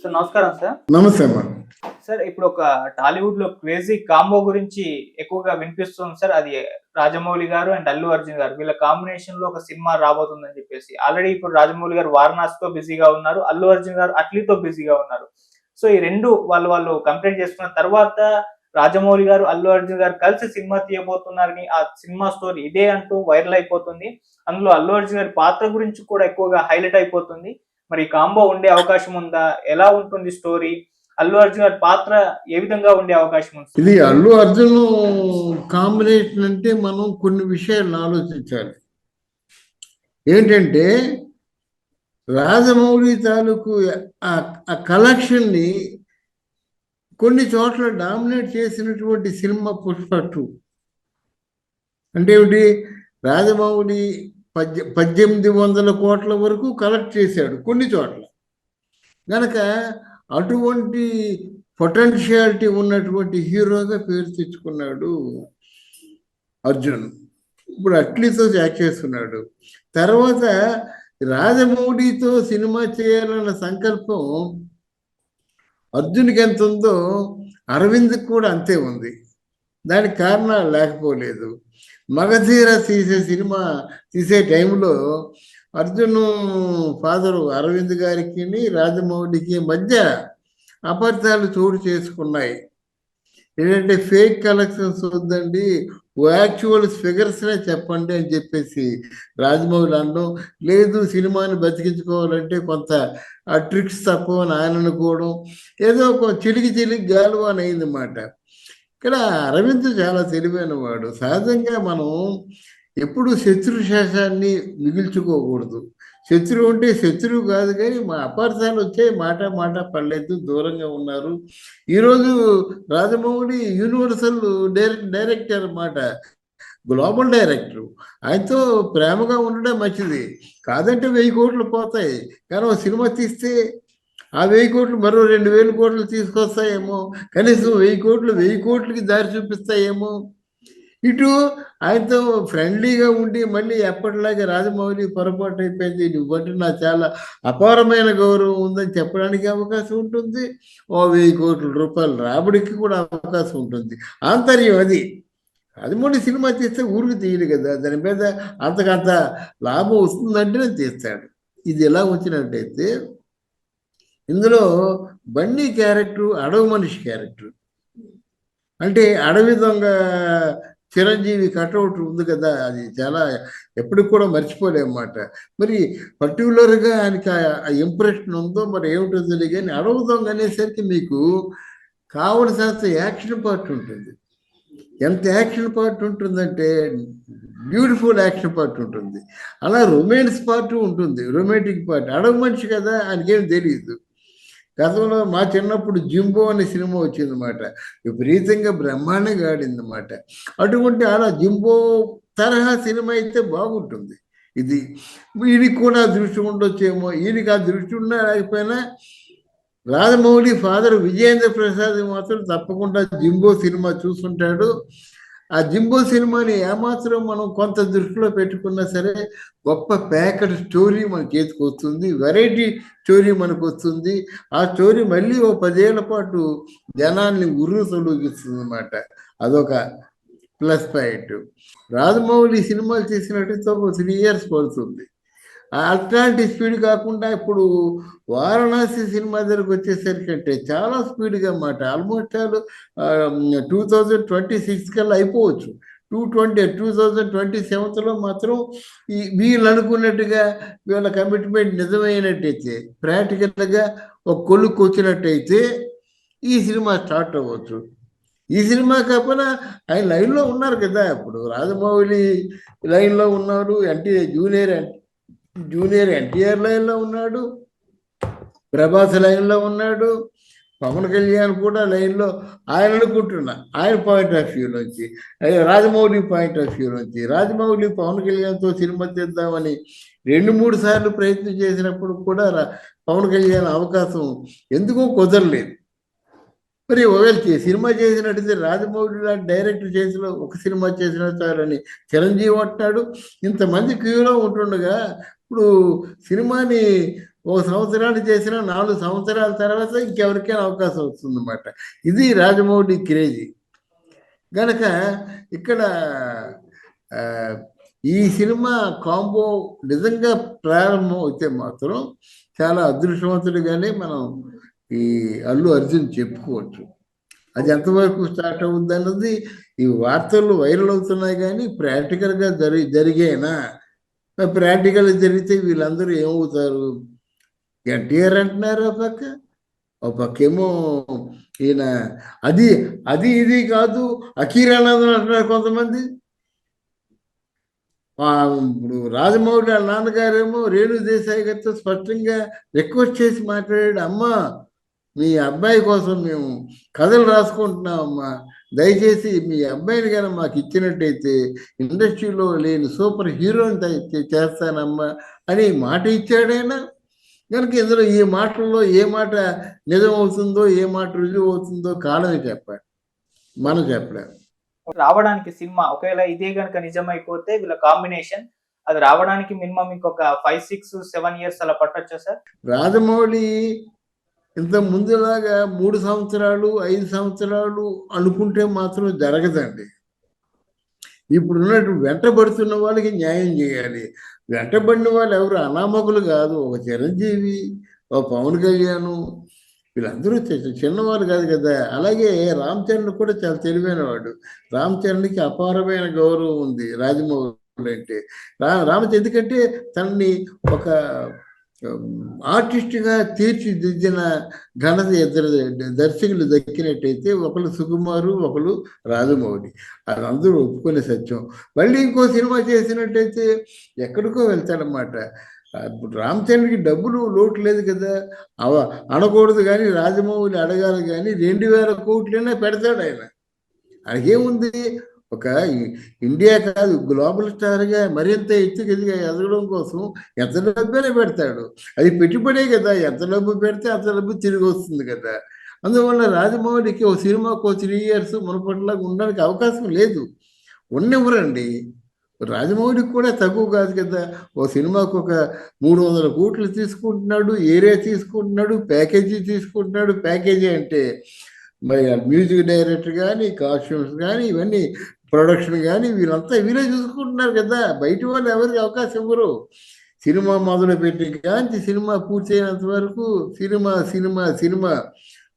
Sir నమస్కారం sir. నమస్తే అమ్మా. సార్ ఇప్పుడు ఒక టాలీవుడ్‌లో క్రేజీ కాంబో గురించి ఎక్కువగా వినిపిస్తుంది సార్. అది రాజమౌళి గారు అండ్ అల్లు అర్జున్ గారు. వీళ్ళ కాంబినేషన్‌లో ఒక సినిమా రాబోతుందని చెప్పేసి. ఆల్రెడీ ఇప్పుడు రాజమౌళి గారు 'వారణాసి'తో బిజీగా ఉన్నారు. అల్లు అర్జున్ గారు 'అట్లీ'తో బిజీగా ఉన్నారు. సో ఈ 2 వాళ్ళు కంప్లీట్ చేసుకున్న తర్వాత రాజమౌళి గారు, అల్లు అర్జున్ గారు కలిసి సినిమా తీయబోతున్నారని ఆ సినిమా స్టోరీ ఇదే అంటూ వైరల్ అయిపోతుంది. అందులో అల్లు అర్జున్ గారి పాత్ర గురించి కూడా ఎక్కువగా హైలైట్ అయిపోతుంది. మరి ఈ కాంబో ఉండే అవకాశం ఉందా? ఎలా ఉంటుంది స్టోరీ? అల్లు అర్జున్ గారి పాత్ర ఏ విధంగా ఉండే అవకాశం ఉంది? ఇది అల్లు అర్జున్ కాంబినేషన్ అంటే మనం కొన్ని విషయాలను ఆలోచించాలి. ఏంటంటే రాజమౌళి తాలూకు ఆ కలెక్షన్ని కొన్ని చోట్ల డామినేట్ చేసినటువంటి సినిమా పుష్ప 2. అంటే ఏమిటి, రాజమౌళి 1800 కోట్ల వరకు కలెక్ట్ చేశాడు కొన్ని చోట్ల. కనుక అటువంటి పొటెన్షియాలిటీ ఉన్నటువంటి హీరోగా పేరు తెచ్చుకున్నాడు అర్జున్. ఇప్పుడు అట్లీతో యాక్ట్ చేస్తున్నాడు. తర్వాత రాజమౌళితో సినిమా చేయాలన్న సంకల్పం అర్జున్కి ఎంత ఉందో అరవింద్కి కూడా అంతే ఉంది. దానికి కారణాలు లేకపోలేదు. మగధీర సినిమా తీసే టైంలో అర్జున్ ఫాదరు అరవింద్ గారికి రాజమౌళికి మధ్య అపార్థాలు చోటు చేసుకున్నాయి. ఏంటంటే ఫేక్ కలెక్షన్స్ వద్దండి, యాక్చువల్ ఫిగర్స్నే చెప్పండి అని చెప్పేసి రాజమౌళి అనడం, లేదు సినిమాని బతికించుకోవాలంటే కొంత ఆ ట్రిక్స్ తక్కువ అని ఆయన అనుకోవడం, ఏదో ఒక చిలికి గాలువా అని అయిందన్నమాట. ఇక్కడ అరవింద్ చాలా తెలివైన వాడు. సహజంగా మనం ఎప్పుడు శత్రుశేషాన్ని మిగిల్చుకోకూడదు. శత్రువు అంటే శత్రువు కాదు, కానీ మా అపార్థాలు వచ్చాయి, మాట పడలేదు, దూరంగా ఉన్నారు. ఈరోజు రాజమౌళి యూనివర్సల్ డైరెక్టర్ అన్నమాట, గ్లోబల్ డైరెక్టర్. ఆయనతో ప్రేమగా ఉండడం మంచిది. కాదంటే 1000 కోట్లు పోతాయి. కానీ ఒక సినిమా తీస్తే ఆ 1000 కోట్లు మరో 2000 కోట్లు తీసుకొస్తాయేమో, కనీసం 1000 కోట్లకి దారి చూపిస్తాయేమో. ఇటు ఆయనతో ఫ్రెండ్లీగా ఉండి మళ్ళీ ఎప్పటిలాగే రాజమౌళి పొరపాటు అయిపోయింది, నువ్వంటే నాకు చాలా అపారమైన గౌరవం ఉందని చెప్పడానికి అవకాశం ఉంటుంది. ఓ 1000 కోట్ల రూపాయలు రాబడికి కూడా అవకాశం ఉంటుంది. ఆంతర్యం అది. రాజమౌళి సినిమా తీస్తే ఊరికి తీయడు కదా, దాని మీద అంతకంత లాభం వస్తుందంటేనే తీస్తాడు. ఇది ఎలా వచ్చినట్టయితే ఇందులో బన్నీ క్యారెక్టర్ అడవి మనిషి క్యారెక్టర్. అంటే అడవి దొంగ చిరంజీవి కటౌట్ ఉంది కదా, అది చాలా ఎప్పటికి కూడా మర్చిపోలేమన్నమాట. మరి పర్టికులర్గా ఆయనకి ఆ ఇంప్రెషన్ ఉందో మరి ఏమిటో తెలియదు, కానీ అడవి దొంగ అనేసరికి మీకు కావలసినంత యాక్షన్ పార్ట్ ఉంటుంది. ఎంత యాక్షన్ పార్ట్ ఉంటుందంటే బ్యూటిఫుల్ యాక్షన్ పార్ట్ ఉంటుంది. అలా రొమాన్స్ పార్ట్ ఉంటుంది, రొమాంటిక్ పార్ట్. అడవి మనిషి కదా, ఆయనకేం తెలియదు. గతంలో మా చిన్నప్పుడు జింబో అనే సినిమా వచ్చిందన్నమాట, విపరీతంగా బ్రహ్మాండంగా ఆడిందన్నమాట. అటువంటి అలా జింబో తరహా సినిమా అయితే బాగుంటుంది. ఇది ఈయనకి కూడా దృష్టి ఉండొచ్చేమో, ఈయనకి ఆ దృష్టి ఉన్నా లేకపోయినా రాజమౌళి ఫాదర్ విజయేంద్ర ప్రసాద్ మాత్రం తప్పకుండా జింబో సినిమా చూస్తుంటాడు. ఆ జింబో సినిమాని ఏమాత్రం మనం కొంత దృష్టిలో పెట్టుకున్నా సరే గొప్ప ప్యాకెట్ స్టోరీ మన చేతికి వస్తుంది, వెరైటీ స్టోరీ మనకు వస్తుంది. ఆ స్టోరీ మళ్ళీ ఓ 10 ఏళ్ల పాటు జనాల్ని తొలగిస్తుంది అన్నమాట. అదొక ప్లస్ పాయింట్. రాజమౌళి సినిమాలు చేసినట్టు 3 years పడుతుంది. అట్లాంటి స్పీడ్ కాకుండా ఇప్పుడు వారణాసి సినిమా దగ్గరకు వచ్చేసరికి అంటే చాలా స్పీడ్గా అన్నమాట. ఆల్మోస్ట్ 2026 కల్లా అయిపోవచ్చు. 2027లో మాత్రం వీళ్ళు అనుకున్నట్టుగా వీళ్ళ కమిట్మెంట్ నిజమైనట్టయితే, ప్రాక్టికల్గా ఒక కొలుక్కు వచ్చినట్టయితే ఈ సినిమా స్టార్ట్ అవ్వచ్చు. ఈ సినిమా కాకపోయినా ఆయన లైన్లో ఉన్నారు కదా, ఇప్పుడు రాజమౌళి లైన్లో ఉన్నారు, జూనియర్ ఎన్టీఆర్ లైన్లో ఉన్నాడు, ప్రభాస్ లైన్లో ఉన్నాడు, పవన్ కళ్యాణ్ కూడా లైన్లో. ఆయన అనుకుంటున్నా ఆయన పాయింట్ ఆఫ్ వ్యూ నుంచి, రాజమౌళి పాయింట్ ఆఫ్ వ్యూ నుంచి, రాజమౌళి పవన్ కళ్యాణ్తో సినిమా తీద్దామని 2-3 సార్లు ప్రయత్నం చేసినప్పుడు కూడా పవన్ కళ్యాణ్ అవకాశం ఎందుకో కుదరలేదు. మరి ఒకవేళ సినిమా చేసినట్టయితే రాజమౌళి లాంటి డైరెక్టర్ చేసిన ఒక సినిమా చేసినా చాలని చిరంజీవి అంటున్నాడు. ఇంతమంది క్యూలో ఉంటుండగా ఇప్పుడు సినిమాని సంవత్సరాలు చేసినా 4 సంవత్సరాల తర్వాత ఇంకెవరికైనా అవకాశం వస్తుంది అన్నమాట. ఇది రాజమౌళి క్రేజీ గనక ఇక్కడ ఆ, ఈ సినిమా కాంబో నిజంగా ప్రారంభం అయితే మాత్రం చాలా అదృష్టవంతుడిగానే మనం ఈ అల్లు అర్జున్ చెప్పుకోవచ్చు. అది ఎంతవరకు స్టార్ట్ అవుద్ది అన్నది ఈ వార్తలు వైరల్ అవుతున్నాయి, కానీ ప్రాక్టికల్గా జరిగేనా? ప్రాక్టికల్ జరిగితే వీళ్ళందరూ ఏమవుతారు? ఎన్టీఆర్ అంటున్నారు ఒక పక్కేమో ఈయన అది అది ఇది కాదు అఖీరానందన్ అంటున్నారు కొంతమంది. ఇప్పుడు రాజమౌళి వాళ్ళ నాన్నగారేమో రేణు దేశాయి గారితో స్పష్టంగా రిక్వెస్ట్ చేసి మాట్లాడాడు, అమ్మా మీ అబ్బాయి కోసం మేము కథలు రాసుకుంటున్నామమ్మా, దయచేసి మీ అబ్బాయిని కానీ మాకు ఇచ్చినట్టయితే ఇండస్ట్రీలో లేని సూపర్ హీరోని చేస్తానమ్మా అని మాట ఇచ్చాడైనా. కనుక ఇందులో ఈ మాటల్లో ఏ మాట నిజం అవుతుందో ఏ మాట రుజువు అవుతుందో కాలమే చెప్పాలి, మనం చెప్పలేము. రావడానికి సినిమా ఒకవేళ ఇదే గనుక నిజమైపోతే వీళ్ళ కాంబినేషన్ అది రావడానికి మినిమం ఇంకొక 5, 6, 7 ఇయర్స్ అలా పట్టొచ్చా సార్? రాజమౌళి ఇంత ముందులాగా 3 సంవత్సరాలు 5 సంవత్సరాలు అనుకుంటే మాత్రం జరగదండి. ఇప్పుడున్నట్టు వెంటబడుతున్న వాళ్ళకి న్యాయం చేయాలి. వెంటబడిన వాళ్ళు ఎవరు అనామకులు కాదు. ఒక చిరంజీవి, ఒక పవన్ కళ్యాణ్, వీళ్ళందరూ చిన్నవారు కాదు కదా. అలాగే రామ్ చరణ్ కూడా చాలా తెలివైన వాడు. రామ్ చరణ్కి అపారమైన గౌరవం ఉంది రాజమౌళి అంటే. రామచంద్ర ఎందుకంటే తనని ఒక ఆర్టిస్ట్గా తీర్చిదిద్దిన ఘనత ఇద్దరు దర్శకులు దక్కినట్టయితే ఒకరు సుకుమారు, ఒకరు రాజమౌళి. అది అందరూ ఒప్పుకునే సత్యం. మళ్ళీ ఇంకో సినిమా చేసినట్టయితే ఎక్కడికో వెళ్తాడనమాట. ఇప్పుడు రామచంద్రకి డబ్బులు లోటు లేదు కదా, అనకూడదు, కానీ రాజమౌళి అడగాలి, కానీ 2000 కోట్లైనా పెడతాడు ఆయన. అదేముంది, ఒక ఇండియా కాదు గ్లోబల్ స్టార్గా మరింత ఎత్తుకెదిగా ఎదగడం కోసం ఎంత డబ్బైనా పెడతాడు. అది పెట్టుబడే కదా, ఎంత డబ్బు పెడితే అంత డబ్బు తిరిగి వస్తుంది కదా. అందువల్ల రాజమౌళికి ఒక సినిమాకు 3 ఇయర్స్ మునపటిలాగా ఉండడానికి అవకాశం లేదు. ఉన్నెవరండి. రాజమౌళికి కూడా తక్కువ కాదు కదా. ఓ సినిమాకు ఒక 300 కోట్లు తీసుకుంటున్నాడు, ఏరియా తీసుకుంటున్నాడు, ప్యాకేజీ తీసుకుంటున్నాడు. ప్యాకేజీ అంటే మరి మ్యూజిక్ డైరెక్టర్ కానీ, కాస్ట్యూమ్స్ కానీ, ఇవన్నీ ప్రొడక్షన్ కానీ వీళ్ళంతా వీళ్ళే చూసుకుంటున్నారు కదా. బయట వాళ్ళు ఎవరికి అవకాశం ఇవ్వరు. సినిమా మొదలుపెట్టి కానీ సినిమా పూర్తయినంత వరకు సినిమా సినిమా సినిమా.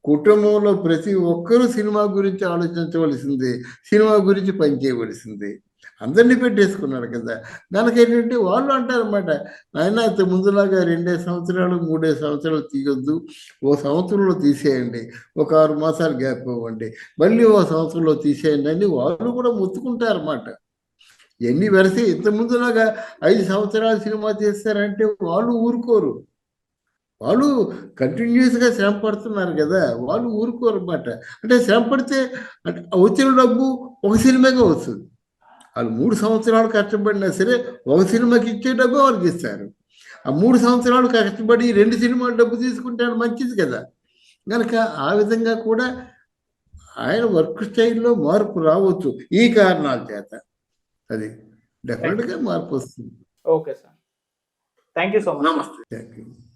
కుటుంబంలో ప్రతి ఒక్కరూ సినిమా గురించి ఆలోచించవలసిందే, సినిమా గురించి పనిచేయవలసిందే. అందరినీ పెట్టేసుకున్నారు కదా. దానికి ఏంటంటే వాళ్ళు అంటారన్నమాట, ఆయన ముందులాగా 2 సంవత్సరాలు 3 సంవత్సరాలు తీయొద్దు, ఓ సంవత్సరంలో తీసేయండి, ఒక 6 మాసాలు గ్యాప్ ఇవ్వండి, మళ్ళీ ఓ సంవత్సరంలో తీసేయండి అని వాళ్ళు కూడా మొత్తుకుంటారన్నమాట. ఎన్ని వరసే ఇంత ముందులాగా 5 సంవత్సరాలు సినిమా చేస్తారంటే వాళ్ళు ఊరుకోరు. వాళ్ళు కంటిన్యూస్గా శ్రమ పడుతున్నారు కదా, వాళ్ళు ఊరుకోరు అన్నమాట. అంటే శ్రమ పడితే వచ్చిన డబ్బు ఒక సినిమాగా వస్తుంది. వాళ్ళు 3 సంవత్సరాలు కష్టపడినా సరే ఒక సినిమాకి ఇచ్చే డబ్బు వాళ్ళకి ఇస్తారు. ఆ 3 సంవత్సరాలు కష్టపడి 2 సినిమాలు డబ్బు తీసుకుంటే మంచిది కదా. కనుక ఆ విధంగా కూడా ఆయన వర్క్ స్టైల్లో మార్పు రావచ్చు ఈ కారణాల చేత. అది డెఫినెట్గా మార్పు వస్తుంది. Okay sir, thank you so much. నమస్తే. Thank you.